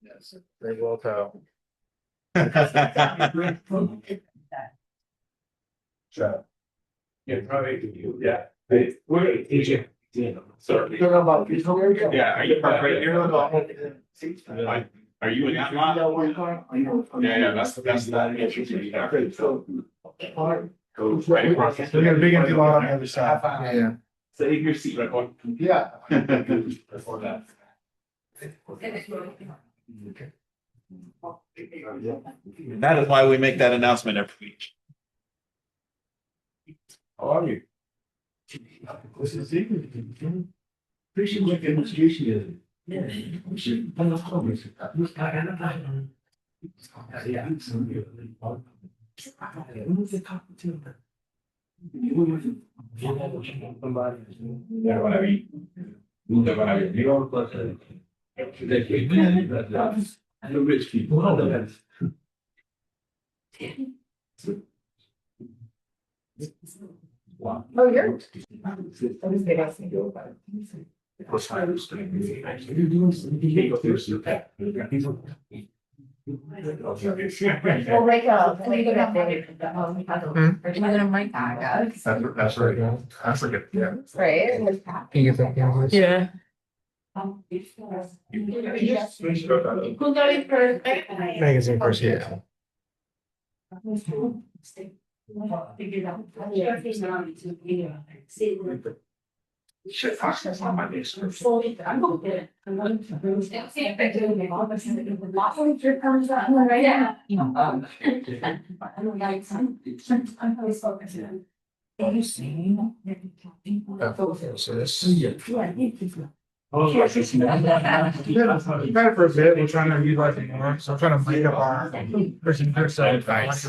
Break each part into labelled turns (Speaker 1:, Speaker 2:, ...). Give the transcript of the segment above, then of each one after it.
Speaker 1: Yes, they will tell.
Speaker 2: Sure. Yeah, probably. Yeah. We're AJ. Sorry.
Speaker 1: Yeah,
Speaker 2: Yeah, are you parked right here? Are you in that lot? Yeah, that's that. Goes right across.
Speaker 1: There's a big empty lot on the other side. Yeah.
Speaker 2: Save your seat, right?
Speaker 1: Yeah.
Speaker 2: Before that. That is why we make that announcement every week. How are you?
Speaker 1: This is it. Appreciate what demonstration Rich people.
Speaker 3: Oh, you're. Well, like, when you go down there, are you gonna write that?
Speaker 1: That's right. That's like a, yeah.
Speaker 3: Right?
Speaker 1: Can you get that down?
Speaker 3: Yeah.
Speaker 1: Magazine first, yeah. So this. Kind of for a bit, we're trying to utilize it more, so I'm trying to make up our person here side.
Speaker 2: Nice.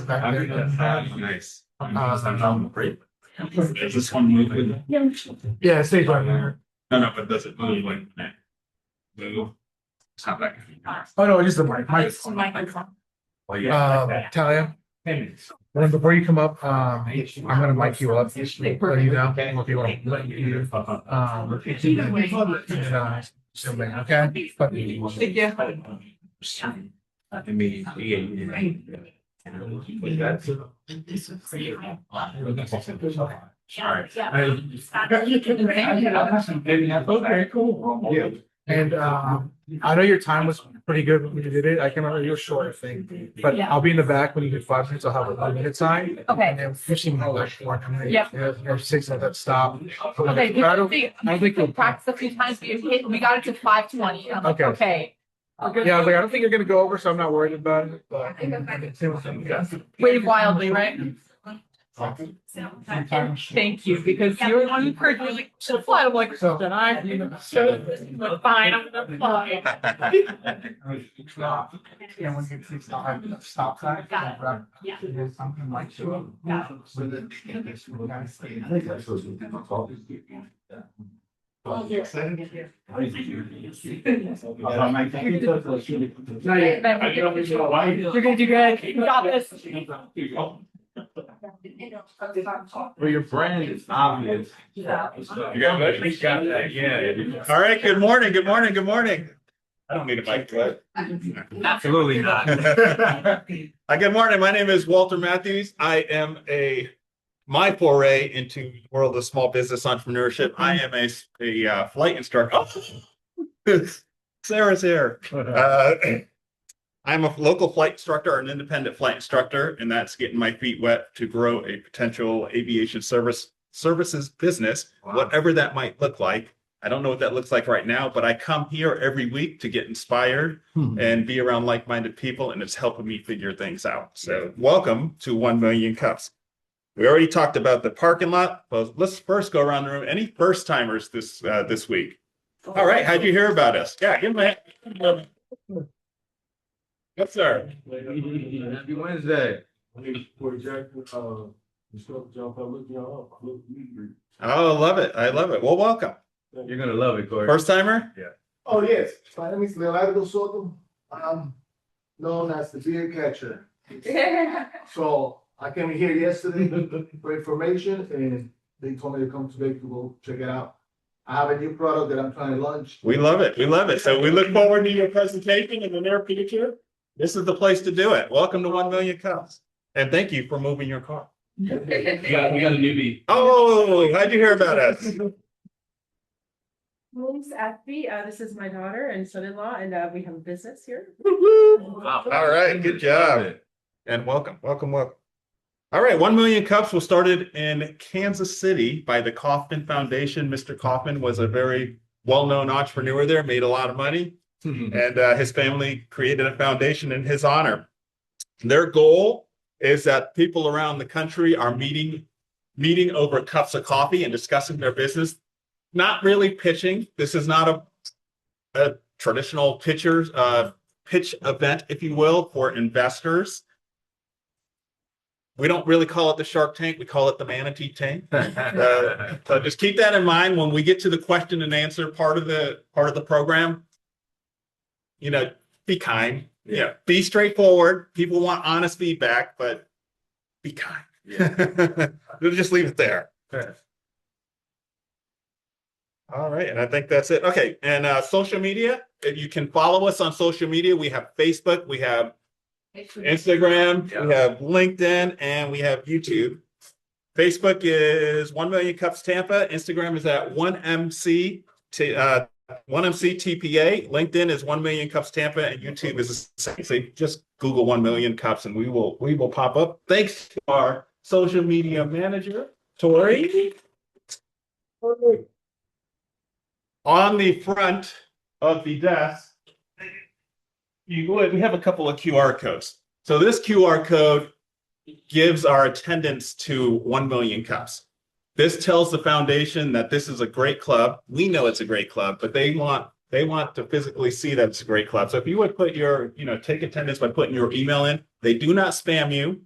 Speaker 2: Does this one move with it?
Speaker 1: Yeah, it stays right here.
Speaker 2: No, but does it move like that? Move? It's not like.
Speaker 1: Oh, no, just the mic.
Speaker 2: Oh, yeah.
Speaker 1: Talia, then before you come up, I'm gonna mic you up, let you know, if you want to let you, zooming, okay? But
Speaker 2: I mean,
Speaker 1: okay, cool. Yeah. And I know your time was pretty good when you did it. I can remember you were short, I think. But I'll be in the back when you do 5 minutes. I'll have a 1-minute sign.
Speaker 3: Okay.
Speaker 1: And then 15 minutes more.
Speaker 3: Yep.
Speaker 1: Or 6 at that stop.
Speaker 3: Okay,
Speaker 1: But I don't think
Speaker 3: we practiced a few times, we got it to 5:20. I'm like, okay.
Speaker 1: Yeah, I was like, I don't think you're gonna go over, so I'm not worried about it. But
Speaker 3: Wave wildly, right? Thank you, because you were the one who encouraged me, like, should fly. I'm like, should I? Like, fine, I'm gonna fly.
Speaker 1: Yeah, when you stop sign.
Speaker 3: Yeah.
Speaker 1: There's something like sure.
Speaker 3: You're gonna do good. You got this.
Speaker 2: Well, your brand is obvious. You got that, yeah. All right, good morning, good morning, good morning. I don't need a mic, do I?
Speaker 3: Absolutely not.
Speaker 2: Hi, good morning. My name is Walter Matthews. I am my foray into the world of small business entrepreneurship. I am a flight instructor. Oh, Sarah's here. I'm a local flight instructor or an independent flight instructor, and that's getting my feet wet to grow a potential aviation services business, whatever that might look like. I don't know what that looks like right now, but I come here every week to get inspired and be around like-minded people, and it's helping me figure things out. So welcome to 1 Million Cups. We already talked about the parking lot, but let's first go around the room. Any first timers this week? All right, how'd you hear about us? Yeah, give them a hand. Yes, sir.
Speaker 4: Happy Wednesday.
Speaker 2: Oh, love it. I love it. Well, welcome.
Speaker 4: You're gonna love it, Corey.
Speaker 2: First timer?
Speaker 4: Yeah.
Speaker 5: Oh, yes. My name is Leonardo Soto. I'm known as the beer catcher. So I came here yesterday for information and they told me to come today to go check it out. I have a new product that I'm trying to launch.
Speaker 2: We love it. We love it. So we look forward to your presentation in the near future. This is the place to do it. Welcome to 1 Million Cups. And thank you for moving your car.
Speaker 4: We got a newbie.
Speaker 2: Oh, how'd you hear about us?
Speaker 6: My name's Ashby. This is my daughter and son-in-law, and we have a business here.
Speaker 2: All right, good job. And welcome. All right, 1 Million Cups was started in Kansas City by the Kauffman Foundation. Mr. Kauffman was a very well-known entrepreneur there, made a lot of money, and his family created a foundation in his honor. Their goal is that people around the country are meeting over cups of coffee and discussing their business. Not really pitching. This is not a traditional pitch event, if you will, for investors. We don't really call it the Shark Tank. We call it the Manatee Tank. So just keep that in mind when we get to the question and answer part of the program. Be kind. Yeah, be straightforward. People want honest feedback, but be kind. We'll just leave it there. All right, and I think that's it. Okay, and social media. If you can follow us on social media, we have Facebook, we have Instagram, we have LinkedIn, and we have YouTube. Facebook is 1 Million Cups Tampa. Instagram is at 1MC TPA. LinkedIn is 1 Million Cups Tampa, and YouTube is the same. So just Google 1 Million Cups, and we will pop up. Thanks to our social media manager, Tori. On the front of the desk, we have a couple of QR codes. So this QR code gives our attendance to 1 Million Cups. This tells the foundation that this is a great club. We know it's a great club, but they want to physically see that it's a great club. So if you would put take attendance by putting your email in, they do not spam you.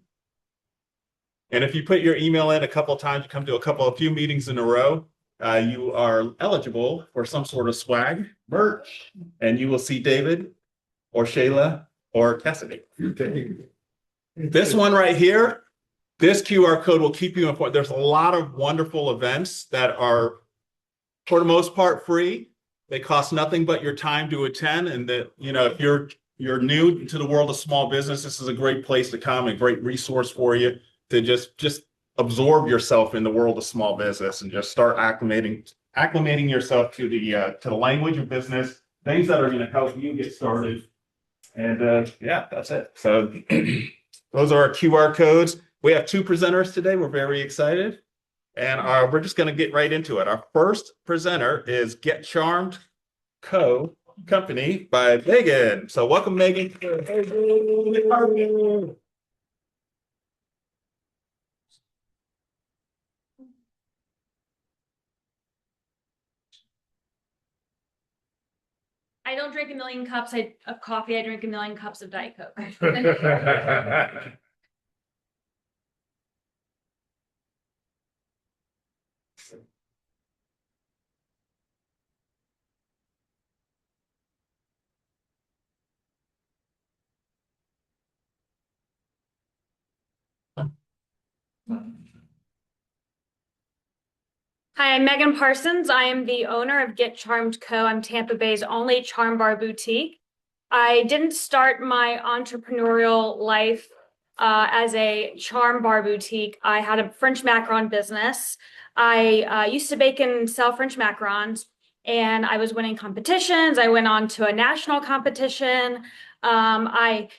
Speaker 2: And if you put your email in a couple of times, you come to a few meetings in a row, you are eligible for some sort of swag, merch, and you will see David or Shayla or Cassidy. This one right here, this QR code will keep you informed. There's a lot of wonderful events that are, for the most part, free. They cost nothing but your time to attend. And that, if you're new to the world of small business, this is a great place to come, a great resource for you to just absorb yourself in the world of small business and just start acclimating yourself to the language of business, things that are going to help you get started. And that's it. So those are our QR codes. We have 2 presenters today. We're very excited. And we're just going to get right into it. Our first presenter is Get Charmed Company by Meghan. So welcome, Meghan.
Speaker 7: I don't drink a million cups of coffee. I drink a million cups of Diet Coke. Hi, I'm Meghan Parsons. I am the owner of Get Charmed Co. I'm Tampa Bay's only charm bar boutique. I didn't start my entrepreneurial life as a charm bar boutique. I had a French macaron business. I used to bake and sell French macarons, and I was winning competitions. I went on to a national competition. I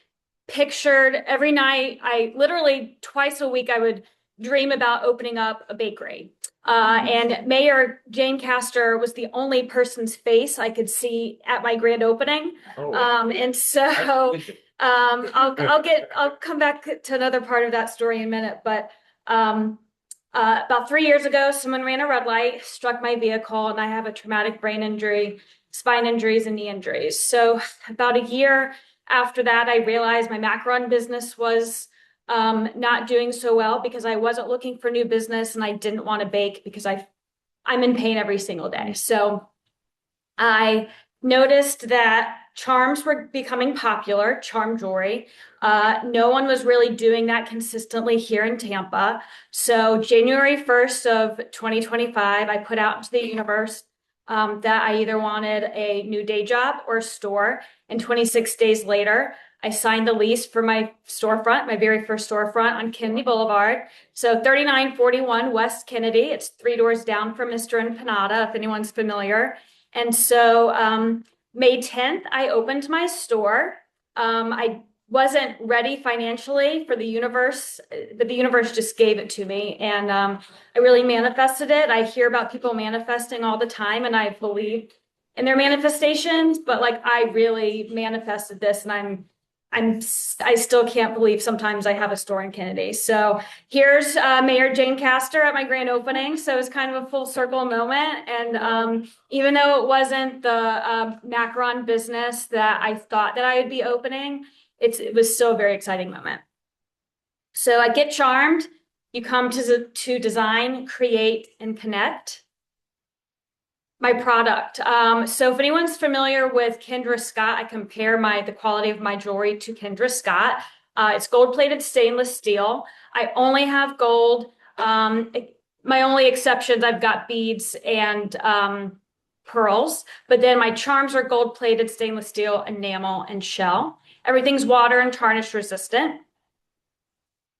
Speaker 7: pictured every night, literally twice a week, I would dream about opening up a bakery. And Mayor Jane Castor was the only person's face I could see at my grand opening. And so I'll come back to another part of that story in a minute. But about 3 years ago, someone ran a red light, struck my vehicle, and I have a traumatic brain injury, spine injuries, and knee injuries. So about a year after that, I realized my macaron business was not doing so well because I wasn't looking for new business and I didn't want to bake because I'm in pain every single day. So I noticed that charms were becoming popular, charm jewelry. No one was really doing that consistently here in Tampa. So January 1st of 2025, I put out into the universe that I either wanted a new day job or a store. And 26 days later, I signed the lease for my storefront, my very first storefront on Kennedy Boulevard. So 3941 West Kennedy. It's 3 doors down from Mr. Empanada, if anyone's familiar. And so May 10th, I opened my store. I wasn't ready financially for the universe, but the universe just gave it to me. And I really manifested it. I hear about people manifesting all the time, and I believe in their manifestations, but like I really manifested this, and I still can't believe sometimes I have a store in Kennedy. So here's Mayor Jane Castor at my grand opening. So it's kind of a full circle moment. And even though it wasn't the macaron business that I thought that I would be opening, it was still a very exciting moment. So I Get Charmed. You come to design, create, and connect. My product. So if anyone's familiar with Kendra Scott, I compare the quality of my jewelry to Kendra Scott. It's gold-plated stainless steel. I only have gold. My only exceptions, I've got beads and pearls, but then my charms are gold-plated stainless steel, enamel, and shell. Everything's water and tarnish resistant.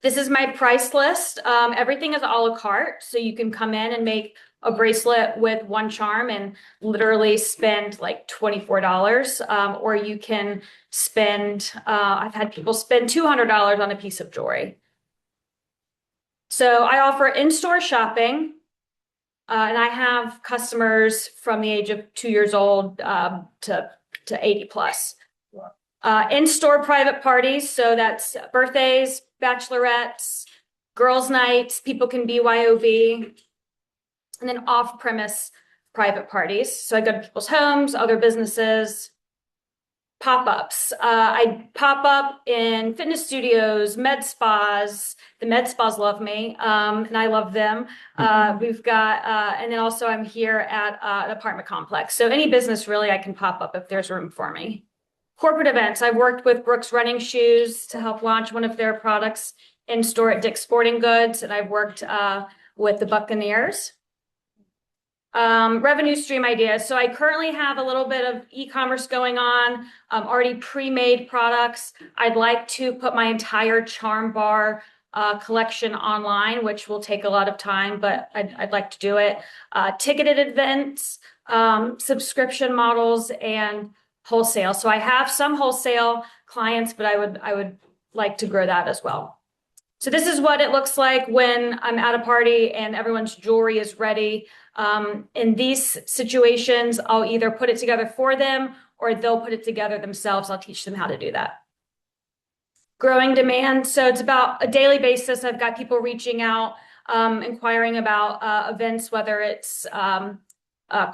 Speaker 7: This is my price list. Everything is a la carte, so you can come in and make a bracelet with one charm and literally spend like $24, or you can spend, I've had people spend $200 on a piece of jewelry. So I offer in-store shopping, and I have customers from the age of 2 years old to 80 plus. In-store private parties, so that's birthdays, bachelorettes, girls' nights, people can BYOB, and then off-premise private parties. So I go to people's homes, other businesses, pop-ups. I pop up in fitness studios, med spas. The med spas love me, and I love them. We've got, and then also I'm here at an apartment complex. So any business really I can pop up if there's room for me. Corporate events. I've worked with Brooks Running Shoes to help launch one of their products in store at Dick's Sporting Goods, and I've worked with the Buccaneers. Revenue stream ideas. So I currently have a little bit of e-commerce going on, already pre-made products. I'd like to put my entire charm bar collection online, which will take a lot of time, but I'd like to do it. Ticketed events, subscription models, and wholesale. So I have some wholesale clients, but I would like to grow that as well. So this is what it looks like when I'm at a party and everyone's jewelry is ready. In these situations, I'll either put it together for them or they'll put it together themselves. I'll teach them how to do that. Growing demand. So it's about a daily basis. I've got people reaching out, inquiring about events, whether it's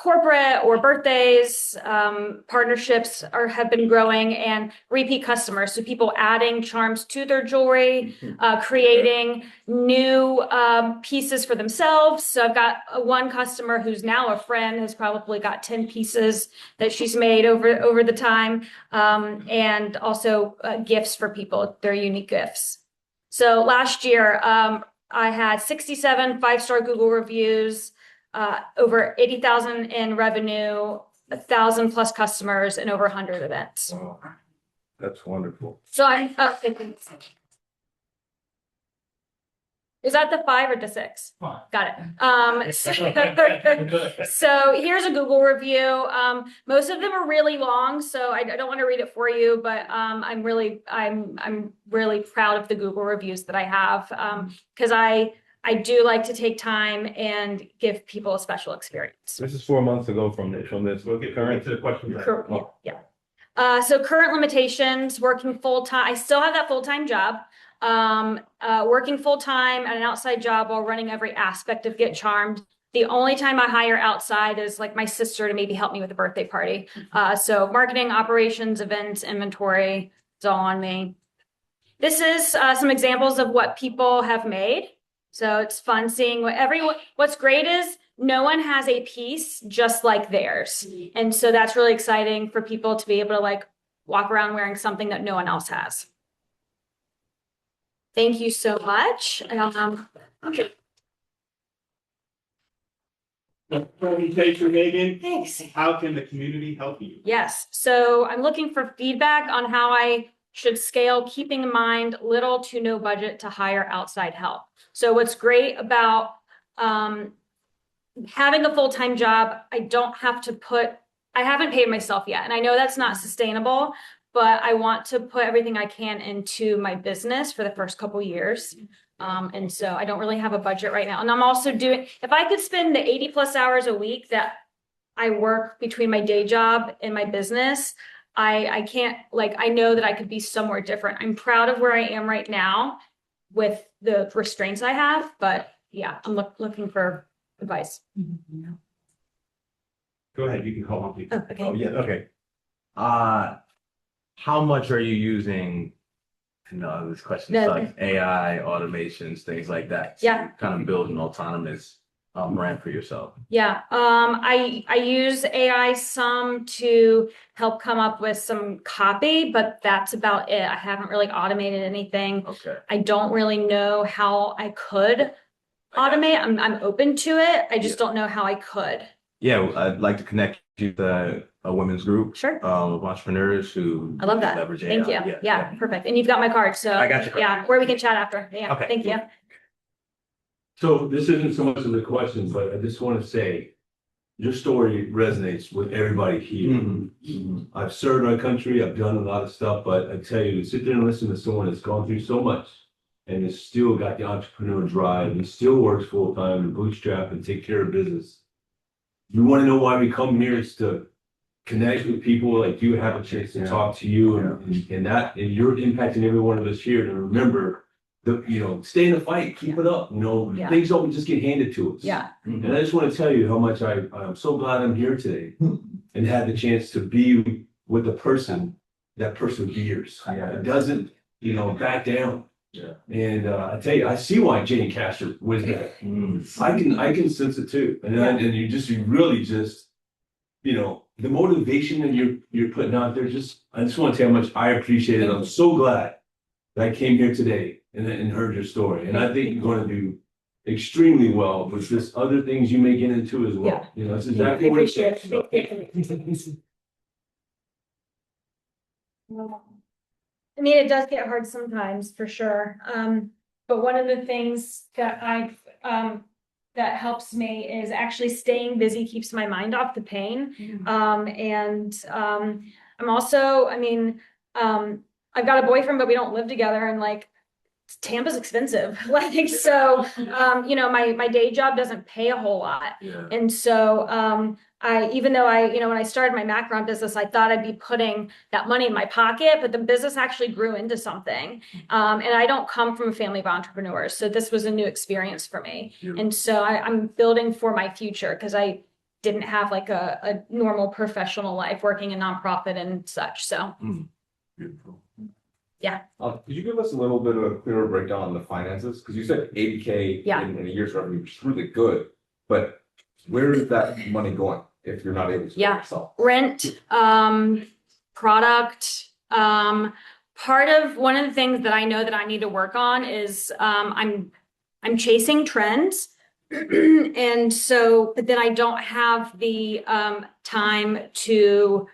Speaker 7: corporate or birthdays. Partnerships have been growing, and repeat customers. So people adding charms to their jewelry, creating new pieces for themselves. So I've got one customer who's now a friend, has probably got 10 pieces that she's made over the time, and also gifts for people, their unique gifts. So last year, I had 67 5-star Google reviews, over 80,000 in revenue, 1,000 plus customers, and over 100 events.
Speaker 5: Wow. That's wonderful.
Speaker 7: So is that the 5 or the 6? Got it. So here's a Google review. Most of them are really long, so I don't want to read it for you, but I'm really proud of the Google reviews that I have, because I do like to take time and give people a special experience.
Speaker 4: This is 4 months ago from this. We'll get current to the question.
Speaker 7: Yeah. So current limitations, working full-time. I still have that full-time job. Working full-time at an outside job while running every aspect of Get Charmed. The only time I hire outside is like my sister to maybe help me with a birthday party. So marketing, operations, events, inventory, it's all on me. This is some examples of what people have made. So it's fun seeing what's great is no one has a piece just like theirs. And so that's really exciting for people to be able to like walk around wearing something that no one else has. Thank you so much. Okay.
Speaker 2: presentation, Megan.
Speaker 7: Thanks.
Speaker 2: How can the community help you?
Speaker 7: Yes, so I'm looking for feedback on how I should scale, keeping in mind little to no budget to hire outside help. So what's great about having a full-time job, I haven't paid myself yet, and I know that's not sustainable, but I want to put everything I can into my business for the first couple years. And so I don't really have a budget right now. And I'm also if I could spend the 80+ hours a week that I work between my day job and my business, I can't, I know that I could be somewhere different. I'm proud of where I am right now with the restraints I have, but yeah, I'm looking for advice.
Speaker 2: Go ahead, you can call on people.
Speaker 7: Oh, okay.
Speaker 4: Oh, yeah, okay. How much are you using, this question
Speaker 7: No,
Speaker 4: sucks, AI, automations, things like that? to
Speaker 7: Yeah.
Speaker 4: Kind of build an autonomous brand for yourself.
Speaker 7: Yeah, I use AI some to help come up with some copy, but that's about it. I haven't really automated anything.
Speaker 4: Okay.
Speaker 7: I don't really know how I could automate. I'm open to it. I just don't know how I could.
Speaker 4: Yeah, I'd like to connect you to a women's group.
Speaker 7: Sure.
Speaker 4: Of entrepreneurs who
Speaker 7: I love that.
Speaker 4: leverage
Speaker 7: Thank you.
Speaker 4: AI.
Speaker 7: Yeah, perfect. And you've got my card, so.
Speaker 4: I got your card.
Speaker 7: Yeah, where we can chat after. Yeah,
Speaker 4: Okay.
Speaker 7: thank you.
Speaker 8: So this isn't so much of the question, but I just want to say, your story resonates with everybody here. I've served our country, I've done a lot of stuff, but I tell you, to sit there and listen to someone that's gone through so much and has still got the entrepreneur drive and still works full time and bootstrap and take care of business. You want to know why we come here is to connect with people like you, have a chance to talk to you, and you're impacting every one of us here to remember stay in the fight, keep it up.
Speaker 7: Yeah.
Speaker 8: Things don't just get handed to us.
Speaker 7: Yeah.
Speaker 8: And I just want to tell you how much I'm so glad I'm here today and had the chance to be with a person that perseveres. It doesn't, back down.
Speaker 4: Yeah.
Speaker 8: And I tell you, I see why Jane Castor was there. I can sense it too. And you really just, the motivation that you're putting out there, I just want to tell you how much I appreciate it. I'm so glad that I came here today and heard your story. And I think you're going to do extremely well with this other things you may get into as well. That's exactly what it takes.
Speaker 7: I mean, it does get hard sometimes, for sure. But one of the things that that helps me is actually staying busy keeps my mind off the pain. I'm also, I've got a boyfriend, but we don't live together, and Tampa's expensive. My day job doesn't pay a whole lot.
Speaker 8: Yeah.
Speaker 7: And so, even though when I started my macaron business, I thought I'd be putting that money in my pocket, but the business actually grew into something. And I don't come from a family of entrepreneurs, so this was a new experience for me.
Speaker 8: Yeah.
Speaker 7: And so I'm building for my future, because I didn't have a normal professional life working in nonprofit and such. So.
Speaker 8: Beautiful.
Speaker 7: Yeah.
Speaker 9: Could you give us a little bit of a clearer breakdown on the finances? Because you said 80K
Speaker 7: Yeah.
Speaker 9: in a year's revenue, which is really good. But where is that money going if you're not able to pay yourself?
Speaker 7: Rent, product. One of the things that I know that I need to work on is I'm chasing trends. And so, but then I don't have the time to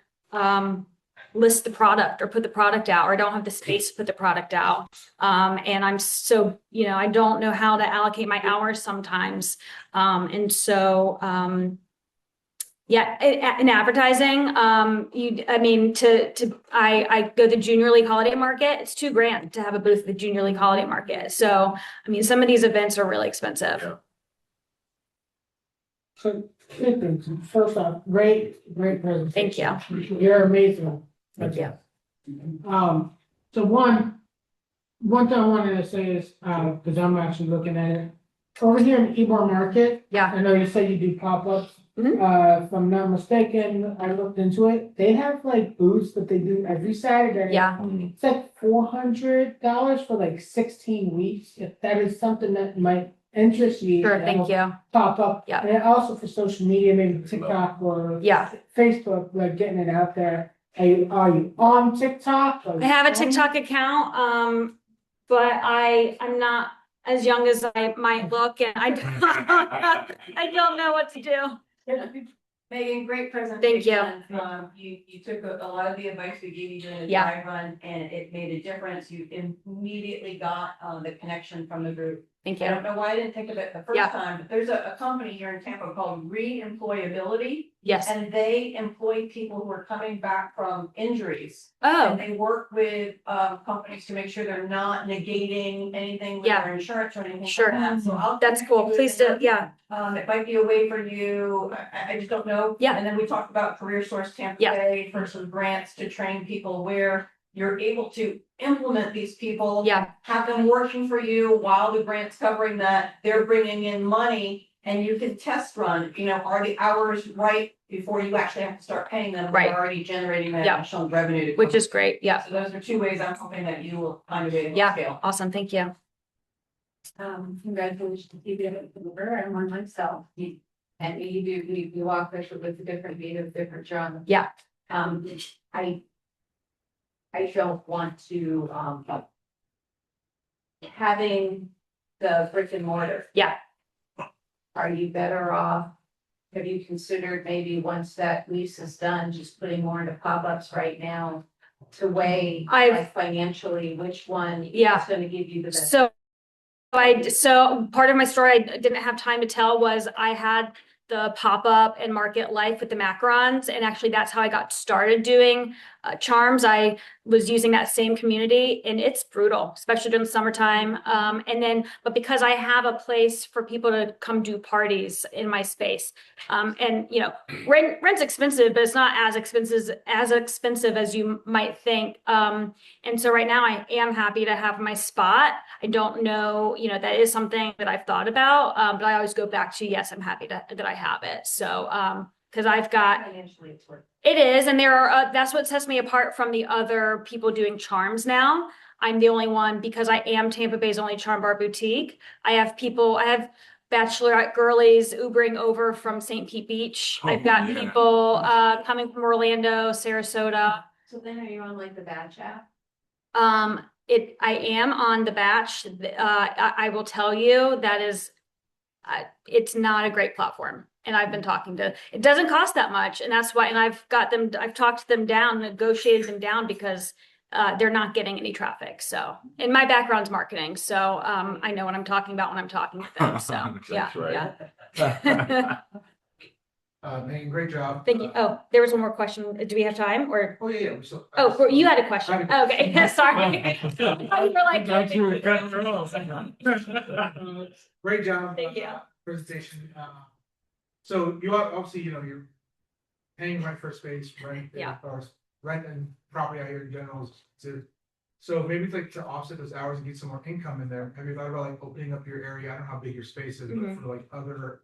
Speaker 7: list the product or put the product out, or I don't have the space to put the product out. And I'm so, I don't know how to allocate my hours sometimes. And so, in advertising, I go to the Junior League Holiday Market. It's $2,000 to have a booth at the Junior League Holiday Market. So, some of these events are really expensive.
Speaker 8: Yeah.
Speaker 10: So, first off, great presentation.
Speaker 7: Thank you.
Speaker 10: You're amazing.
Speaker 7: Thank you.
Speaker 10: So one thing I wanted to say is, because I'm actually looking at it, over here in Ybor Market.
Speaker 7: Yeah.
Speaker 10: I know you said you do pop-ups.
Speaker 7: Mhm.
Speaker 10: If I'm not mistaken, I looked into it. They have booths that they do every Saturday.
Speaker 7: Yeah.
Speaker 10: It's $400 for 16 weeks. If that is something that might interest you.
Speaker 7: Sure, thank you.
Speaker 10: Pop up.
Speaker 7: Yeah.
Speaker 10: And also for social media, maybe TikTok or
Speaker 7: Yeah.
Speaker 10: Facebook, getting it out there. Are you on TikTok?
Speaker 7: I have a TikTok account, but I'm not as young as I might look, and I don't know what to do.
Speaker 11: Megan, great presentation.
Speaker 7: Thank you.
Speaker 11: You took a lot of the advice we gave you during the
Speaker 7: Yeah.
Speaker 11: dry run and it made a difference. You immediately got the connection from the group.
Speaker 7: Thank
Speaker 11: I
Speaker 7: you.
Speaker 11: don't know why I didn't think of it the first
Speaker 7: Yeah.
Speaker 11: time, but there's a company here in Tampa called Reemployability.
Speaker 7: Yes.
Speaker 11: And they employ people who are coming back from injuries.
Speaker 7: Oh,
Speaker 11: And they work with companies to make sure they're not negating anything with
Speaker 7: Yeah.
Speaker 11: their insurance or anything
Speaker 7: Sure.
Speaker 11: like that. So I'll
Speaker 7: that's
Speaker 11: connect
Speaker 7: cool.
Speaker 11: you with
Speaker 7: Please do.
Speaker 11: them.
Speaker 7: Yeah.
Speaker 11: It might be a way for you, I just don't know.
Speaker 7: Yeah.
Speaker 11: And then we talked about Career Source Tampa
Speaker 7: Yeah.
Speaker 11: Bay for some grants to train people where you're able to implement these people.
Speaker 7: Yeah.
Speaker 11: Have them working for you while the grant's covering that, they're bringing in money and you can test run, are the hours right before you actually have to start paying them?
Speaker 7: Right.
Speaker 11: They're already generating that
Speaker 7: Yeah.
Speaker 11: additional revenue. to
Speaker 7: Which
Speaker 11: come.
Speaker 7: is great. Yeah.
Speaker 11: So those are two ways I'm hoping that you will find a way to
Speaker 7: Yeah.
Speaker 11: scale.
Speaker 7: Awesome. Thank you.
Speaker 6: Congratulations to you, and one myself. And you walk this with a different beat of different drum.
Speaker 7: Yeah.
Speaker 6: I don't want to, having the brick and mortar.
Speaker 7: Yeah.
Speaker 6: Are you better off? Have you considered maybe once that lease is done, just putting more into pop-ups right now? To weigh like, financially, which one
Speaker 7: Yeah.
Speaker 6: is gonna give you the best?
Speaker 7: So part of my story I didn't have time to tell was I had the pop-up and market life with the macarons. And actually that's how I got started doing charms. I was using that same community and it's brutal, especially during the summertime. But because I have a place for people to come do parties in my space, and rent's expensive, but it's not as expensive as you might think. And so right now I am happy to have my spot. I don't know, that is something that I've thought about, but I always go back to, yes, I'm happy that I have it. So, because I've got,
Speaker 6: Financially, it's worth
Speaker 7: it is, and there are, that's what sets me apart from the other people doing charms now. I'm the only one because I am Tampa Bay's only charm bar boutique. I have bachelorette girlies Ubering over from St. Pete Beach. I've got people coming from Orlando, Sarasota.
Speaker 6: So then are you on like the Batch app?
Speaker 7: I am on the Batch. I will tell you that is, it's not a great platform. And I've been it doesn't cost that much. And that's why, and I've talked them down, negotiated them down because they're not getting any traffic. So, and my background's marketing. So, I know what I'm talking about when I'm talking to them. So, yeah.
Speaker 1: Megan, great job.
Speaker 7: Thank you. Oh, there was one more question. Do we have time or?
Speaker 1: Oh, yeah.
Speaker 7: You had a question. Okay, sorry.
Speaker 1: Great job.
Speaker 7: Thank you.
Speaker 1: Presentation. So you obviously, you're paying rent for space, right?
Speaker 7: Yeah.
Speaker 1: Or rent and property out here in general. So maybe it's like to offset those hours and get some more income in there. Have you thought about like opening up your area? I don't know how big your space is, but for like other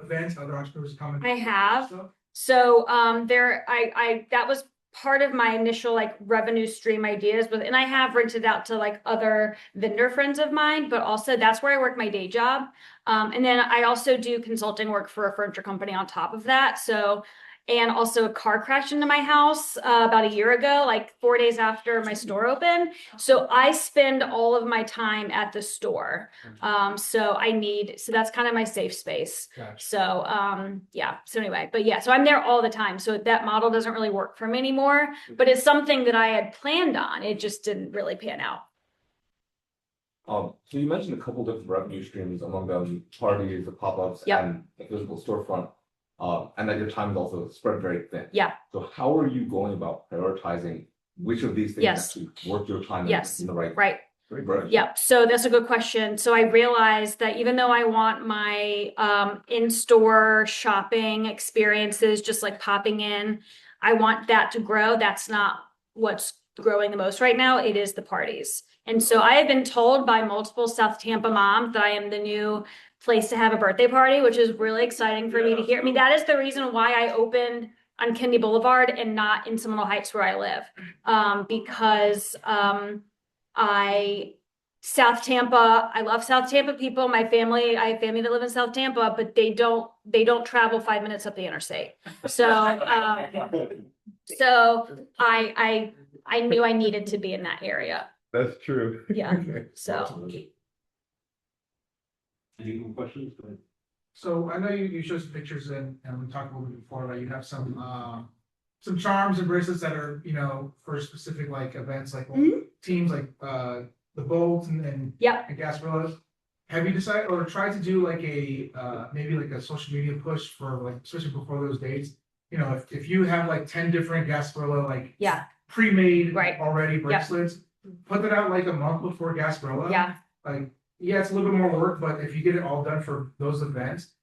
Speaker 1: events, other entrepreneurs coming.
Speaker 7: I have. So that was part of my initial like revenue stream ideas and I have rented out to like other vendor friends of mine, but also that's where I work my day job. And then I also do consulting work for a furniture company on top of that. So, and also a car crashed into my house about a year ago, like 4 days after my store opened. So I spend all of my time at the store. So that's kind of my safe space.
Speaker 1: Gotcha.
Speaker 7: So, so anyway, but yeah, so I'm there all the time. So that model doesn't really work for me anymore, but it's something that I had planned on. It just didn't really pan out.
Speaker 9: So you mentioned a couple different revenue streams, among them parties, the pop-ups, and the physical storefront. And that your time is also spread very thin.
Speaker 7: Yeah.
Speaker 9: So how are you going about prioritizing which of these things actually worth your time in the right direction?
Speaker 7: Yeah, so that's a good question. So I realized that even though I want my in-store shopping experiences, just like popping in, I want that to grow. That's not what's growing the most right now. It is the parties. And so I have been told by multiple South Tampa moms that I am the new place to have a birthday party, which is really exciting for me to hear. I mean, that is the reason why I opened on Kennedy Boulevard and not in Seminole Heights where I live. Because South Tampa, I love South Tampa people. I have family that live in South Tampa, but they don't travel 5 minutes up the interstate. So, I knew I needed to be in that area.
Speaker 9: That's true.
Speaker 7: Yeah. So.
Speaker 8: Any more questions?
Speaker 1: So I know you showed some pictures and we talked a little bit before, right? You have some charms and bracelets that are, you know, for specific like events, like teams like the Bolt and
Speaker 7: Yep.
Speaker 1: and Gasparillas. Have you decided or tried to do like a maybe like a social media push for like especially before those dates? You know, if you have like 10 different Gasparilla like
Speaker 7: Yeah.
Speaker 1: pre-made
Speaker 7: Right.
Speaker 1: already bracelets, put that out like a month before Gasparilla.
Speaker 7: Yeah.
Speaker 1: Like, yeah, it's a little bit more work, but if you get it all done for those events,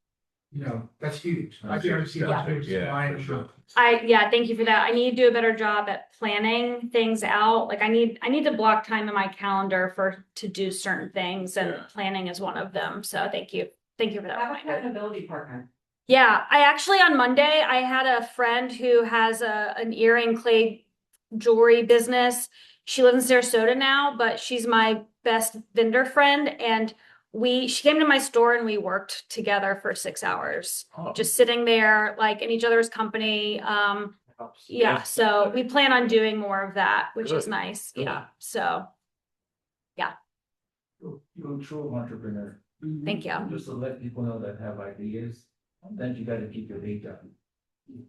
Speaker 1: you know, that's huge. I can see
Speaker 7: Yeah.
Speaker 1: how big
Speaker 4: Yeah, for sure.
Speaker 7: Thank you for that. I need to do a better job at planning things out. Like I need to block time in my calendar to do certain things, and planning is one of them. So thank you. Thank you for that
Speaker 11: Have a
Speaker 7: reminder.
Speaker 11: accountability partner.
Speaker 7: Yeah, I actually on Monday I had a friend who has an earring clay jewelry business. She lives in Sarasota now, but she's my best vendor friend, and she came to my store and we worked together for 6 hours, just sitting there like in each other's company. Yeah, so we plan on doing more of that, which is nice. Yeah, so
Speaker 12: You're a true entrepreneur.
Speaker 7: thank you.
Speaker 12: Just to let people know that have ideas, then you gotta keep your day job. You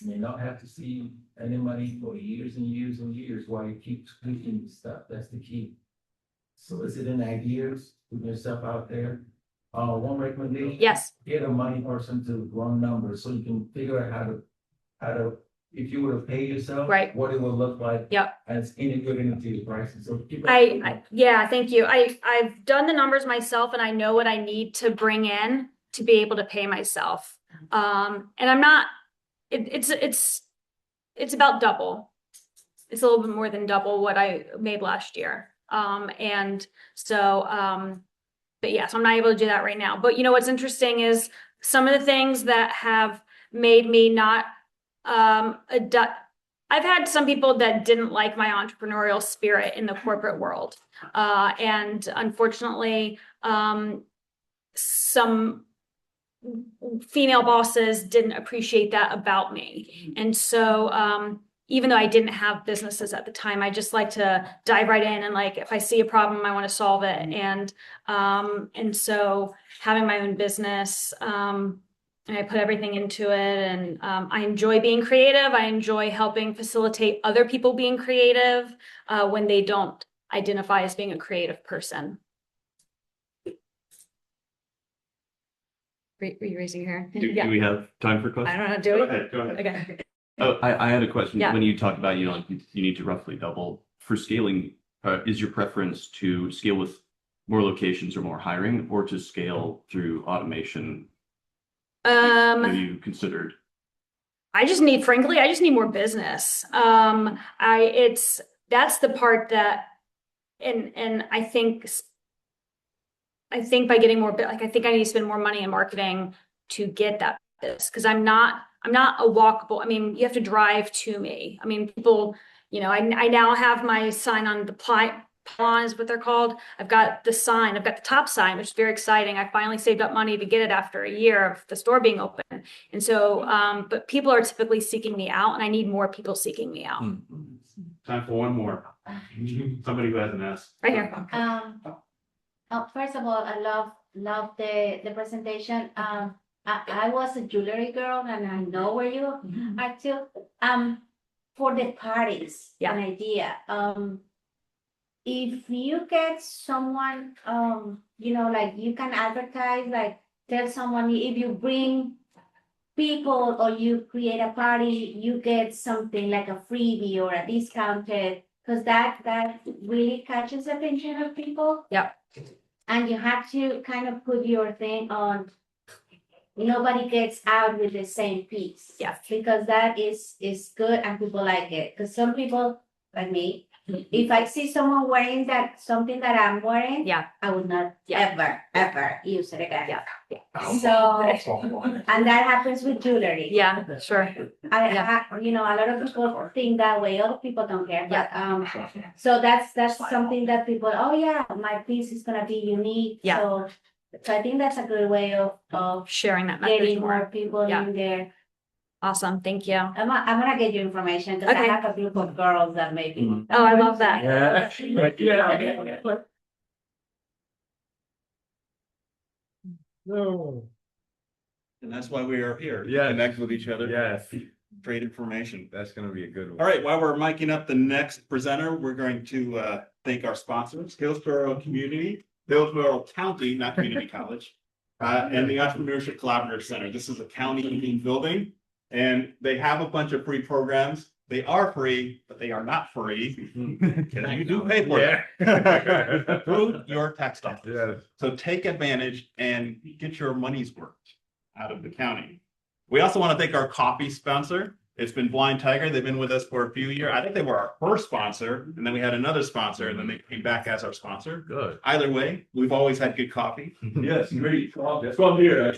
Speaker 12: may not have to see any money for years and years and years while you keep tweaking stuff. That's the key. Soliciting ideas, putting yourself out there. One recommendation.
Speaker 7: Yes.
Speaker 12: Get a money person to run numbers so you can figure out how to, if you were to pay yourself.
Speaker 7: Right.
Speaker 12: What it would look like.
Speaker 7: Yep.
Speaker 12: And it's integrated into your pricing. So keep.
Speaker 7: Yeah, thank you. I've done the numbers myself and I know what I need to bring in to be able to pay myself. And I'm not, it's about double. It's a little bit more than double what I made last year. And so, but yes, I'm not able to do that right now. But you know, what's interesting is some of the things that have made me not, I've had some people that didn't like my entrepreneurial spirit in the corporate world. And unfortunately, some female bosses didn't appreciate that about me. And so, even though I didn't have businesses at the time, I just like to dive right in and like, if I see a problem, I want to solve it. And so having my own business, and I put everything into it, and I enjoy being creative. I enjoy helping facilitate other people being creative when they don't identify as being a creative person. Were you raising your hand?
Speaker 4: Do we have time for questions?
Speaker 7: I don't know. Do we?
Speaker 4: Go ahead.
Speaker 7: Okay.
Speaker 4: Oh, I had a question.
Speaker 7: Yeah.
Speaker 4: When you talked about, you need to roughly double for scaling, is your preference to scale with more locations or more hiring, or to scale through automation? Have you considered?
Speaker 7: Frankly, I just need more business. That's the part that, and I think by getting more, like, I think I need to spend more money in marketing to get that business, because I'm not a walkable. I mean, you have to drive to me. I mean, people, you know, I now have my sign on the pylon is what they're called. I've got the sign, I've got the top sign, which is very exciting. I finally saved up money to get it after a year of the store being open. And so, but people are typically seeking me out, and I need more people seeking me out.
Speaker 2: Time for one more. Somebody who hasn't asked.
Speaker 7: Right here.
Speaker 13: First of all, I love the presentation. I was a jewelry girl, and I know where you are too. For the parties,
Speaker 7: Yeah.
Speaker 13: an idea. If you get someone, you know, like you can advertise, like tell someone if you bring people or you create a party, you get something like a freebie or a discounted, because that really catches the attention of people.
Speaker 7: Yep.
Speaker 13: And you have to kind of put your thing on. Nobody gets out with the same piece.
Speaker 7: Yeah.
Speaker 13: Because that is good and people like it. Because some people, like me, if I see someone wearing something that I'm wearing,
Speaker 7: Yeah.
Speaker 13: I would not
Speaker 7: Yeah.
Speaker 13: ever use it again.
Speaker 7: Yeah.
Speaker 13: So, and that happens with jewelry.
Speaker 7: Yeah, sure.
Speaker 13: You know, a lot of people think that way. Other people don't care. But so that's something that people, oh yeah, my piece is gonna be unique.
Speaker 7: Yeah.
Speaker 13: So I think that's a good way of
Speaker 7: Sharing that message
Speaker 13: getting
Speaker 7: more.
Speaker 13: more people
Speaker 7: Yeah.
Speaker 13: in there.
Speaker 7: Awesome. Thank you.
Speaker 13: I'm gonna get you information because
Speaker 7: Okay.
Speaker 13: I have a group of girls that maybe.
Speaker 7: Oh, I love that.
Speaker 10: So,
Speaker 2: And that's why we are here. to
Speaker 8: Yes.
Speaker 2: Connect with each other.
Speaker 8: Yes,
Speaker 2: Trade information.
Speaker 8: that's gonna be a good one.
Speaker 2: All right, while we're miking up the next presenter, we're going to thank our sponsors, Hillsborough County, not Community College, and the Entrepreneurship Collaborative Center. This is a county building, and they have a bunch of free programs. They are free, but they are not free. Because you do pay for it through your tax dollars.
Speaker 8: Yes.
Speaker 2: So take advantage and get your money's worth out of the county. We also want to thank our coffee sponsor. It's been Blind Tiger. They've been with us for a few years. I think they were our first sponsor, and then we had another sponsor, and then they came back as our sponsor.
Speaker 8: Good.
Speaker 2: Either way, we've always had good coffee.
Speaker 8: Yes, great. That's what I'm here.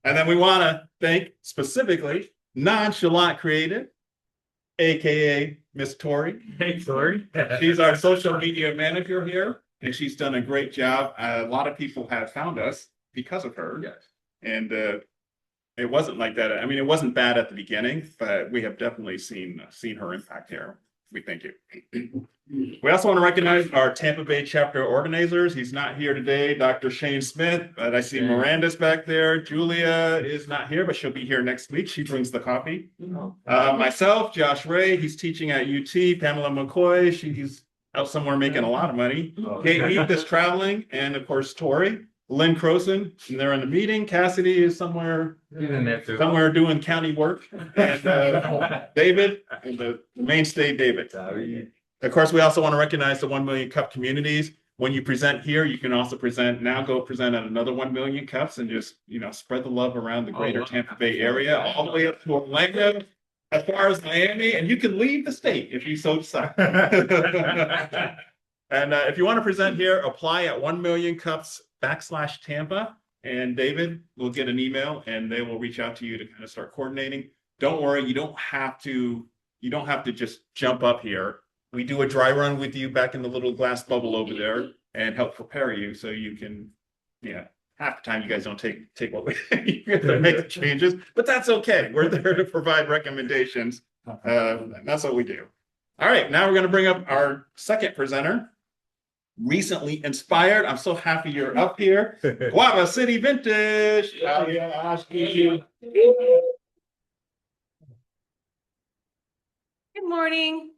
Speaker 2: And then we want to thank specifically Nonchalant Creative, aka Miss Tori.
Speaker 8: Hey, Tori.
Speaker 2: She's our social media manager here, and she's done a great job. A lot of people have found us because of her.
Speaker 8: Yes.
Speaker 2: And it wasn't like that. I mean, it wasn't bad at the beginning, but we have definitely seen her impact here. We thank you. We also want to recognize our Tampa Bay chapter organizers. He's not here today, Dr. Shane Smith, but I see Miranda's back there. Julia is not here, but she'll be here next week. She brings the coffee. Myself, Josh Ray, he's teaching at UT. Pamela McCoy, she's out somewhere making a lot of money. Kate Heath is traveling, and of course, Tori. Lynn Croson, and they're in the meeting. Cassidy is somewhere doing county work. And David, and the mainstay David. Of course, we also want to recognize the 1 Million Cup communities. When you present here, you can also go present at another 1 million cups and just, spread the love around the greater Tampa Bay area, all the way up to Orlando, as far as Miami, and you can leave the state if you so decide. And if you want to present here, apply at 1 Million Cups /Tampa, and David will get an email and they will reach out to you to kind of start coordinating. Don't worry, you don't have to just jump up here. We do a dry run with you back in the little glass bubble over there and help prepare you so you can, half the time you guys don't take what we you have to make the changes, but that's okay. We're there to provide recommendations. That's what we do. All right, now we're going to bring up our second presenter. Recently inspired. I'm so happy you're up here. Guava City Vintage. Talia, Ashby.
Speaker 3: Good morning.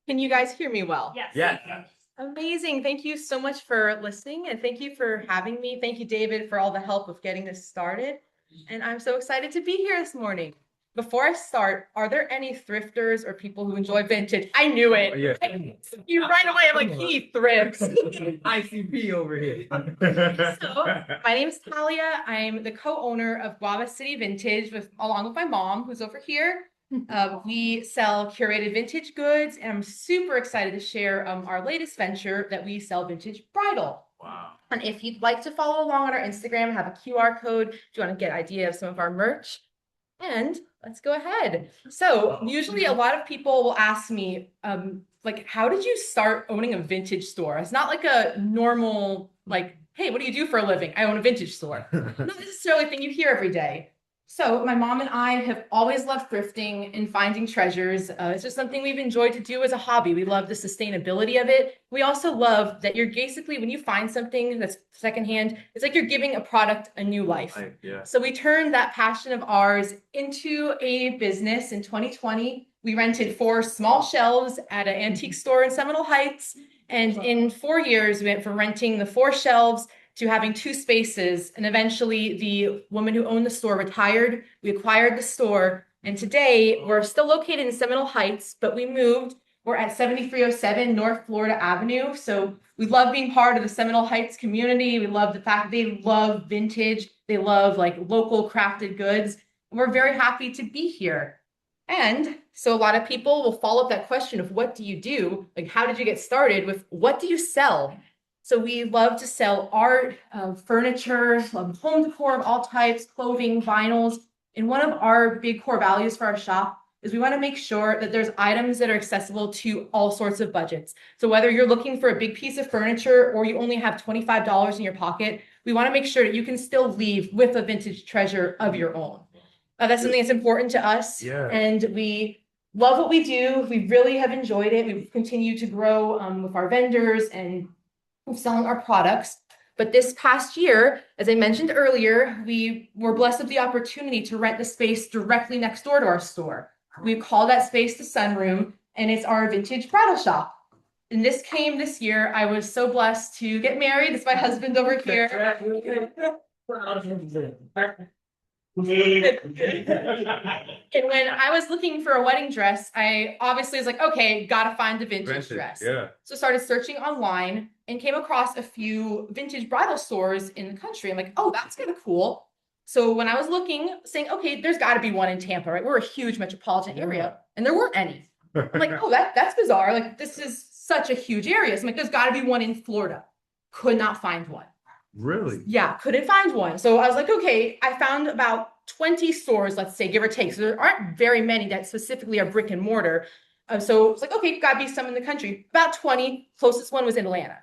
Speaker 3: Can you guys hear me well?
Speaker 7: Yes.
Speaker 8: Yeah.
Speaker 3: Amazing. Thank you so much for listening, and thank you for having me. Thank you, David, for all the help with getting this started. And I'm so excited to be here this morning. Before I start, are there any thrifters or people who enjoy vintage? I knew it.
Speaker 8: Yeah.
Speaker 3: You right away, I'm like, he thrifts.
Speaker 12: ICP over here.
Speaker 3: So, my name is Talia. I'm the co-owner of Guava City Vintage along with my mom, who's over here. We sell curated vintage goods, and I'm super excited to share our latest venture that we sell vintage bridal.
Speaker 2: Wow.
Speaker 3: And if you'd like to follow along on our Instagram, have a QR code if you want to get an idea of some of our merch. And let's go ahead. So usually a lot of people will ask me, how did you start owning a vintage store? It's not like a normal, hey, what do you do for a living? I own a vintage store. Not necessarily a thing you hear every day. So my mom and I have always loved thrifting and finding treasures. It's just something we've enjoyed to do as a hobby. We love the sustainability of it. We also love that you're basically, when you find something that's secondhand, it's like you're giving a product a new life.
Speaker 8: Yeah.
Speaker 3: So we turned that passion of ours into a business in 2020. We rented 4 small shelves at an antique store in Seminole Heights. And in 4 years, we went from renting the 4 shelves to having 2 spaces. And eventually the woman who owned the store retired. We acquired the store. And today we're still located in Seminole Heights, but we moved. We're at 7307 North Florida Avenue. So we love being part of the Seminole Heights community. We love the fact that they love vintage. They love local crafted goods. And we're very happy to be here. And so a lot of people will follow up that question of what do you do? How did you get started with what do you sell? So we love to sell art, furniture, home decor of all types, clothing, vinyls. And one of our big core values for our shop is we want to make sure that there's items that are accessible to all sorts of budgets. So whether you're looking for a big piece of furniture or you only have $25 in your pocket, we want to make sure that you can still leave with a vintage treasure of your own. That's something that's important to us.
Speaker 8: Yeah.
Speaker 3: And we love what we do. We really have enjoyed it. We've continued to grow with our vendors and selling our products. But this past year, as I mentioned earlier, we were blessed with the opportunity to rent the space directly next door to our store. We call that space the sunroom, and it's our vintage bridal shop. And this came this year. I was so blessed to get married. It's my husband over here. And when I was looking for a wedding dress, I obviously was like, okay, gotta find the vintage dress.
Speaker 2: Yeah.
Speaker 3: So started searching online and came across a few vintage bridal stores in the country. I'm like, oh, that's kind of cool. So when I was looking, saying, okay, there's got to be one in Tampa, right? We're a huge metropolitan area, and there weren't any. I'm like, oh, that's bizarre. Like, this is such a huge area. So I'm like, there's got to be one in Florida. Could not find one.
Speaker 2: Really?
Speaker 3: Yeah, couldn't find one. So I was like, okay, I found about 20 stores, let's say, give or take. So there aren't very many that specifically are brick and mortar. So it's like, okay, gotta be some in the country. About 20. Closest one was in Atlanta.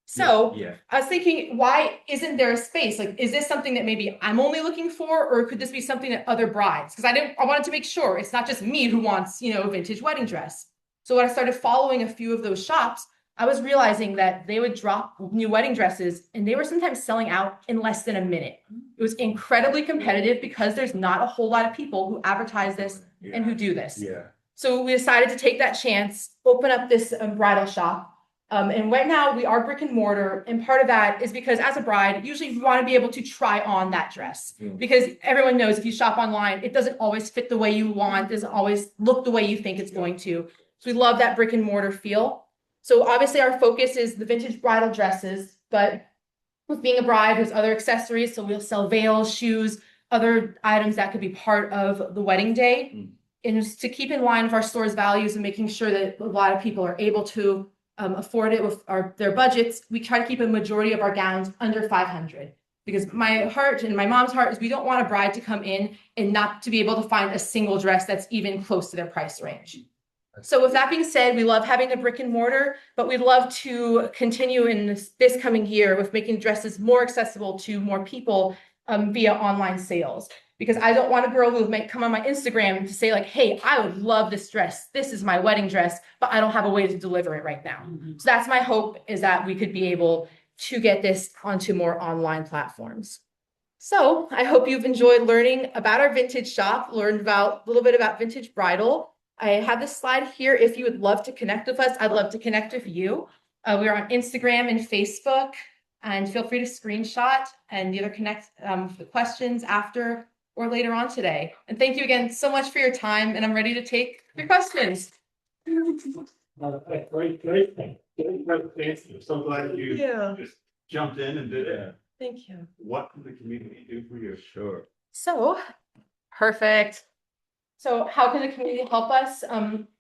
Speaker 3: So
Speaker 2: Yeah.
Speaker 3: I was thinking, why isn't there a space? Like, is this something that maybe I'm only looking for, or could this be something that other brides? Because I wanted to make sure it's not just me who wants, a vintage wedding dress. So when I started following a few of those shops, I was realizing that they would drop new wedding dresses and they were sometimes selling out in less than a minute. It was incredibly competitive because there's not a whole lot of people who advertise this and who do this.
Speaker 2: Yeah.
Speaker 3: So we decided to take that chance, open up this bridal shop. And right now we are brick and mortar. And part of that is because as a bride, usually you want to be able to try on that dress because everyone knows if you shop online, it doesn't always fit the way you want, doesn't always look the way you think it's going to. So we love that brick and mortar feel. So obviously our focus is the vintage bridal dresses, but with being a bride, there's other accessories. So we'll sell veils, shoes, other items that could be part of the wedding day. And just to keep in line with our store's values and making sure that a lot of people are able to afford it with their budgets, we try to keep a majority of our gowns under 500. Because my heart and my mom's heart is we don't want a bride to come in and not to be able to find a single dress that's even close to their price range. So with that being said, we love having the brick and mortar, but we'd love to continue in this coming year with making dresses more accessible to more people via online sales. Because I don't want a girl who might come on my Instagram to say like, hey, I would love this dress. This is my wedding dress, but I don't have a way to deliver it right now. So that's my hope, is that we could be able to get this onto more online platforms. So I hope you've enjoyed learning about our vintage shop, learned about a little bit about vintage bridal. I have this slide here. If you would love to connect with us, I'd love to connect with you. We're on Instagram and Facebook, and feel free to screenshot and either connect with the questions after or later on today. And thank you again so much for your time, and I'm ready to take your questions.
Speaker 2: Great. So glad you just jumped in and did it.
Speaker 3: Thank you.
Speaker 2: What can the community do for you? Sure.
Speaker 3: So, perfect. So how can the community help us?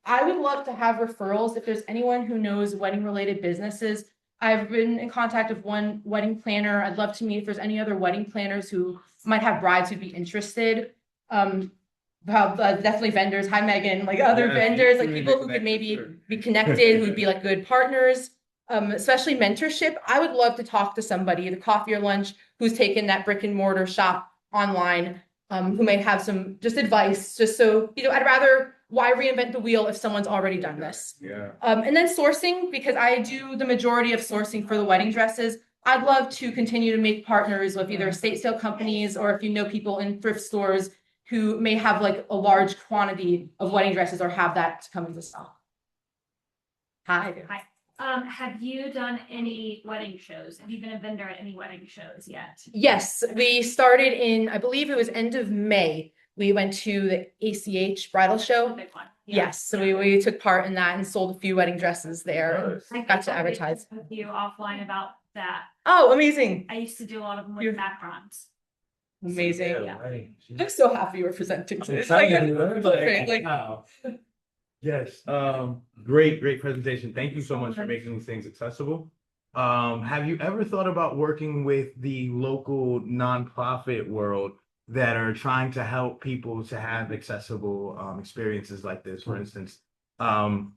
Speaker 3: I would love to have referrals. If there's anyone who knows wedding related businesses, I've been in contact with one wedding planner. I'd love to meet if there's any other wedding planners who might have brides who'd be interested. Definitely vendors. Hi, Meghan. Like other vendors, like people who could maybe be connected, who'd be like good partners. Especially mentorship. I would love to talk to somebody, the coffee or lunch, who's taken that brick and mortar shop online. Who may have some just advice, just so, I'd rather, why reinvent the wheel if someone's already done this?
Speaker 2: Yeah.
Speaker 3: And then sourcing, because I do the majority of sourcing for the wedding dresses. I'd love to continue to make partners with either estate sale companies, or if you know people in thrift stores who may have like a large quantity of wedding dresses or have that to come into stock. Hi.
Speaker 7: Hi. Have you done any wedding shows? Have you been a vendor at any wedding shows yet?
Speaker 3: Yes, we started in, I believe it was end of May. We went to the ACH bridal show.
Speaker 7: Big one. Yeah.
Speaker 3: Yes, so we took part in that and sold a few wedding dresses there.
Speaker 7: I
Speaker 3: Got to advertise.
Speaker 7: with you offline about that.
Speaker 3: Oh, amazing.
Speaker 7: I used to do a lot of them with
Speaker 3: You're-
Speaker 7: macarons.
Speaker 3: Amazing.
Speaker 7: Yeah.
Speaker 3: I'm so happy you were presenting to this.
Speaker 14: Yes, great presentation. Thank you so much for making these things accessible. Have you ever thought about working with the local nonprofit world that are trying to help people to have accessible experiences like this? For instance, I'm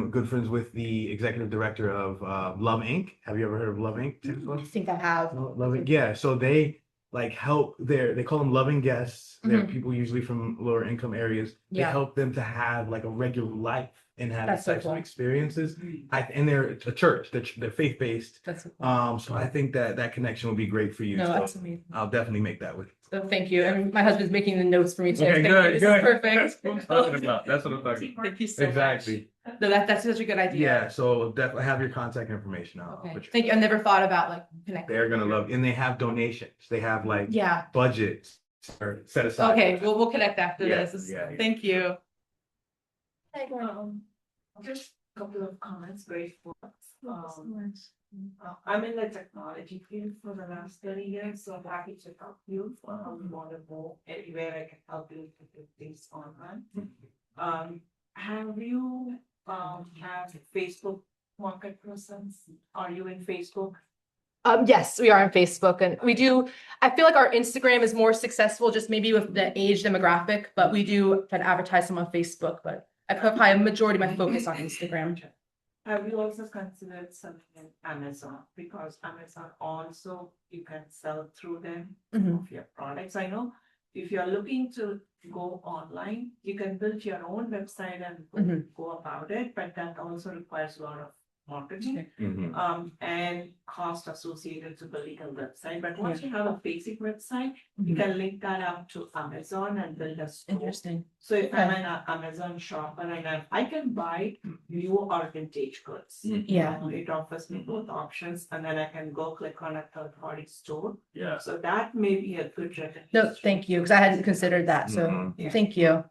Speaker 14: good friends with the executive director of Love Inc. Have you ever heard of Love Inc.?
Speaker 3: I think I have.
Speaker 14: Love Inc. Yeah, so they like help they call them loving guests. They're people usually from lower income areas. They
Speaker 3: Yeah.
Speaker 14: help them to have like a regular life and have
Speaker 3: That's
Speaker 14: these
Speaker 3: so
Speaker 14: types
Speaker 3: cool.
Speaker 14: of experiences. And they're a church, they're faith-based.
Speaker 3: That's so cool.
Speaker 14: So I think that connection will be great for you.
Speaker 3: No,
Speaker 14: So
Speaker 3: that's amazing.
Speaker 14: I'll definitely make that with you.
Speaker 3: So thank you. And my husband's making the notes for me too.
Speaker 14: Okay,
Speaker 3: Thank you.
Speaker 14: good,
Speaker 3: This
Speaker 14: good.
Speaker 3: is perfect.
Speaker 14: That's what I'm talking about. That's what I'm talking about.
Speaker 3: Thank you so
Speaker 14: Exactly.
Speaker 3: much. No, that's such a good idea.
Speaker 14: Yeah, so definitely have your contact information.
Speaker 3: Okay.
Speaker 14: put your-
Speaker 3: Thank you. I never thought about like connecting.
Speaker 14: They're gonna love, and they have donations. They have like
Speaker 3: Yeah.
Speaker 14: budgets or set aside.
Speaker 3: Okay, we'll connect after
Speaker 14: Yeah,
Speaker 3: this.
Speaker 14: yeah.
Speaker 3: Thank you.
Speaker 11: Just a couple of comments, great works. I'm in the technology field for the last 30 years, so I'm happy to help you. Want to go anywhere I can help you with things online. Have you have Facebook market presence? Are you in Facebook?
Speaker 3: Yes, we are on Facebook and we do, I feel like our Instagram is more successful just maybe with the age demographic, but we do try to advertise them on Facebook, but I put probably a majority of my focus on Instagram.
Speaker 11: Have you also considered something in Amazon? Because Amazon also, you can sell through them of your products. I know if you're looking to go online, you can build your own website and go about it, but that also requires a lot of marketing and cost associated to building a website. But once you have a basic website, you can link that up to Amazon and build a store.
Speaker 3: Interesting.
Speaker 11: So if I'm an Amazon shopper and I can buy new or vintage goods.
Speaker 3: Yeah.
Speaker 11: It offers me both options and then I can go click on a third party store.
Speaker 8: Yeah.
Speaker 11: So that may be a good revenue.
Speaker 3: No, thank you, because I hadn't considered that, so thank you.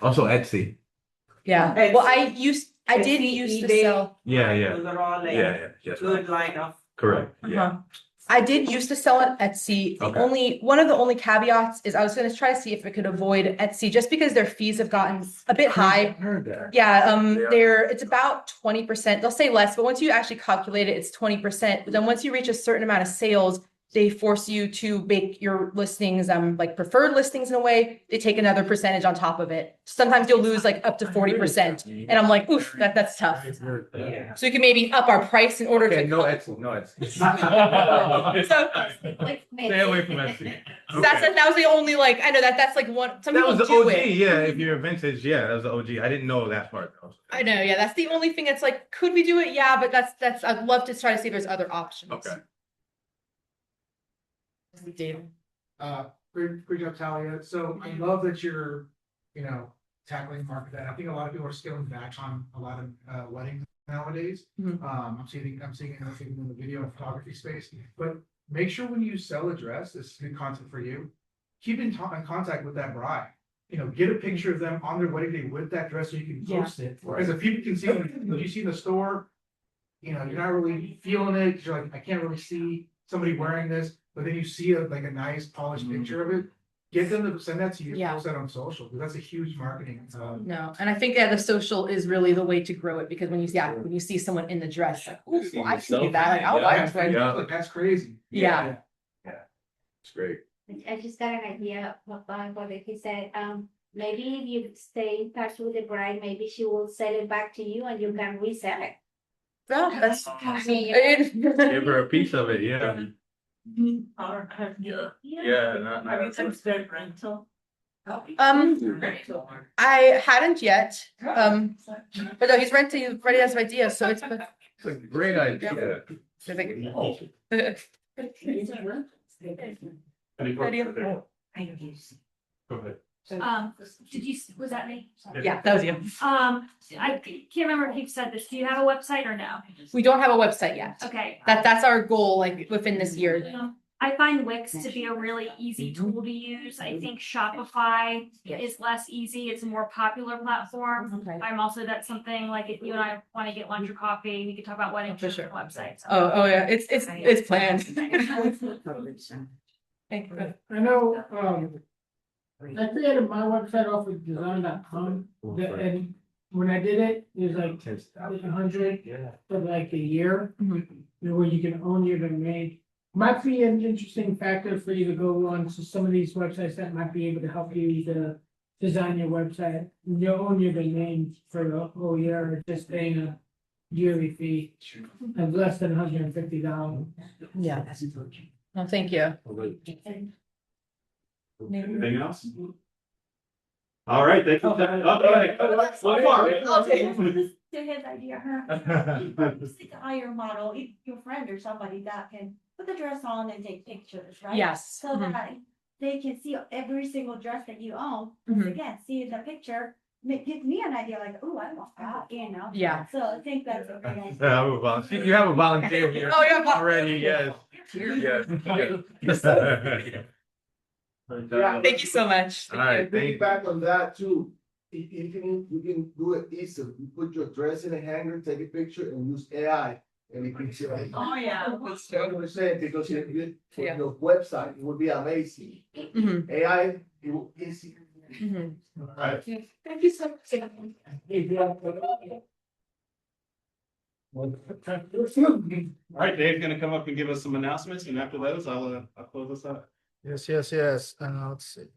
Speaker 14: Also Etsy.
Speaker 3: Yeah, well, I did used to sell.
Speaker 14: Yeah.
Speaker 11: Those are all like
Speaker 14: Yeah.
Speaker 11: good line of.
Speaker 14: Correct.
Speaker 3: Uh-huh. I did used to sell on Etsy.
Speaker 14: Okay.
Speaker 3: One of the only caveats is I was going to try to see if I could avoid Etsy just because their fees have gotten a bit high.
Speaker 14: Heard that.
Speaker 3: Yeah, it's about 20%. They'll say less, but once you actually calculate it, it's 20%. But then once you reach a certain amount of sales, they force you to make your listings like preferred listings in a way. They take another percentage on top of it. Sometimes you'll lose like up to 40%. And I'm like, oof, that's tough.
Speaker 11: Yeah.
Speaker 3: So you can maybe up our price in order to.
Speaker 14: No Etsy.
Speaker 3: So
Speaker 14: Stay away from Etsy.
Speaker 3: that was the only like I know that's like one. Some
Speaker 14: That
Speaker 3: people
Speaker 14: was the
Speaker 3: do
Speaker 14: OG.
Speaker 3: it.
Speaker 14: Yeah, if you're vintage, yeah, that was the OG. I didn't know that part though.
Speaker 3: I know, yeah. That's the only thing that's like, could we do it? Yeah, but that's I'd love to try to see if there's other options.
Speaker 14: Okay.
Speaker 3: David.
Speaker 1: Great job, Talia. So I love that you're, tackling market that. I think a lot of people are scaling back on a lot of weddings nowadays. I'm seeing it in the video and photography space. But make sure when you sell a dress, this is good content for you. Keep in contact with that bride. Get a picture of them on their wedding day with that dress so you can post it. Because if people can see it, you see in the store, you're not really feeling it because you're like, I can't really see somebody wearing this. But then you see a nice polished picture of it. Get them to send that to you.
Speaker 3: Yeah.
Speaker 1: Post that on social because that's a huge marketing.
Speaker 3: No, and I think the social is really the way to grow it because when you see someone in the dress, like, ooh, well, I can do that. Like, I'll buy it.
Speaker 1: That's crazy.
Speaker 3: Yeah.
Speaker 14: It's great.
Speaker 13: I just got an idea of what he said. Maybe if you stay in touch with the bride, maybe she will sell it back to you and you can resell it.
Speaker 3: Well, that's
Speaker 14: Give her a piece of it. Yeah.
Speaker 11: Or have you?
Speaker 14: Yeah.
Speaker 11: Have you considered rental?
Speaker 3: I hadn't yet. But no, he's ready to have some ideas, so it's
Speaker 14: It's a great idea. Go ahead.
Speaker 7: Was that me?
Speaker 3: Yeah, that was you.
Speaker 7: I can't remember if you've said this. Do you have a website or no?
Speaker 3: We don't have a website yet.
Speaker 7: Okay.
Speaker 3: That's our goal, like within this year.
Speaker 7: I find Wix to be a really easy tool to use. I think Shopify is less easy. It's a more popular platform.
Speaker 3: Okay.
Speaker 7: I'm also, that's something like if you and I want to get lunch or coffee, we could talk about wedding
Speaker 3: For sure.
Speaker 7: websites.
Speaker 3: Oh yeah, it's planned.
Speaker 10: I know, I created my website off of design.com, and when I did it, it was like 100 for like a year. Where you can own your domain. Might be an interesting factor for you to go on to some of these websites that might be able to help you to design your website. You own your domain for the whole year, just paying yearly fee of less than $150.
Speaker 3: Yeah. Well, thank you.
Speaker 2: Anything else? All right, thank you.
Speaker 3: Oh.
Speaker 2: One more.
Speaker 13: To his idea, just like a hire model, if your friend or somebody that can put the dress on and take pictures, right?
Speaker 3: Yes.
Speaker 13: So that they can see every single dress that you own.
Speaker 3: Mhm.
Speaker 13: Again, see the picture, gives me an idea like, oh, I want that, you know?
Speaker 3: Yeah.
Speaker 13: So I think that's a great idea.
Speaker 14: Yeah, I'm a volunteer. You have a volunteer here.
Speaker 3: Oh, yeah.
Speaker 14: Already, yes. Yes.
Speaker 3: Thank you so much.
Speaker 14: All right,
Speaker 5: And piggyback on that too, you can do it easy, you put your dress in a hanger, take a picture and use AI. And it can see like.
Speaker 11: Oh, yeah.
Speaker 3: That's
Speaker 5: What
Speaker 3: true.
Speaker 5: I'm saying, because for
Speaker 3: Yeah.
Speaker 5: your website, it would be amazing.
Speaker 3: Mhm.
Speaker 5: AI, it will easy.
Speaker 3: Mhm.
Speaker 2: All right.
Speaker 3: Thank you so much.
Speaker 2: All right, Dave's gonna come up and give us some announcements, and after those, I'll close this out.
Speaker 1: Yes. Let's see.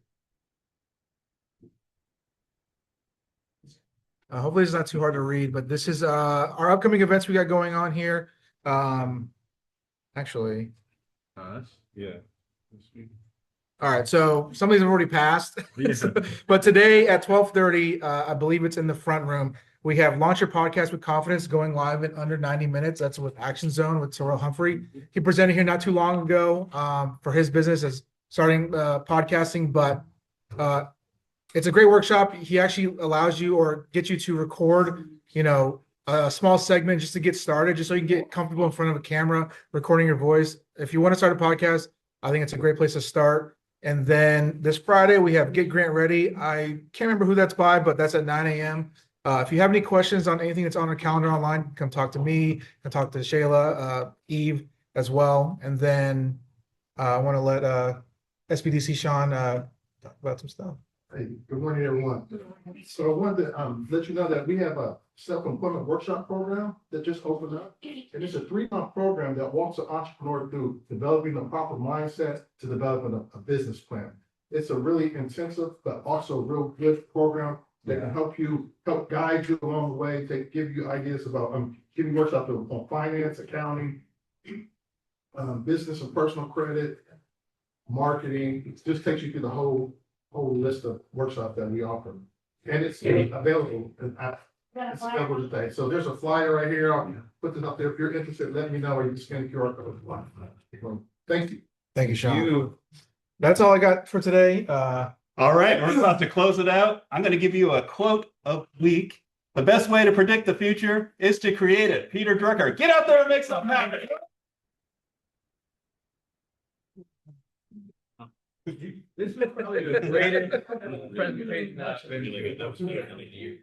Speaker 1: Hopefully it's not too hard to read, but this is our upcoming events we got going on here. Actually,
Speaker 2: Yeah.
Speaker 1: all right, so some of these have already passed.
Speaker 14: Yeah.
Speaker 1: But today at 12:30, I believe it's in the front room. We have Launch Your Podcast with Confidence going live in under 90 minutes. That's with Action Zone with Terrell Humphrey. He presented here not too long ago for his business as starting podcasting, but it's a great workshop. He actually allows you or gets you to record, a small segment just to get started, just so you can get comfortable in front of a camera, recording your voice. If you want to start a podcast, I think it's a great place to start. And then this Friday, we have Get Grant Ready. I can't remember who that's by, but that's at 9 a.m. If you have any questions on anything that's on our calendar online, come talk to me, come talk to Shayla, Eve as well. And then I want to let SBDC Sean talk about some stuff.
Speaker 5: Hey, good morning, everyone. So I wanted to let you know that we have a self-employment workshop program that just opened up. And it's a 3-month program that walks an entrepreneur through developing the proper mindset to developing a business plan. It's a really intensive, but also real good program that can help guide you along the way, to give you ideas about, giving workshops on finance, accounting, business and personal credit, marketing. It just takes you through the whole list of workshops that we offer. And it's available today. So there's a flyer right here. I'll put this up there. If you're interested, let me know, or you can scan the QR code. Thank you.
Speaker 1: Thank you, Sean. That's all I got for today.
Speaker 2: All right, we're about to close it out. I'm going to give you a quote of the week. The best way to predict the future is to create it. Peter Drucker, get out there and make something happen.
Speaker 14: This is probably the greatest presentation I've been to.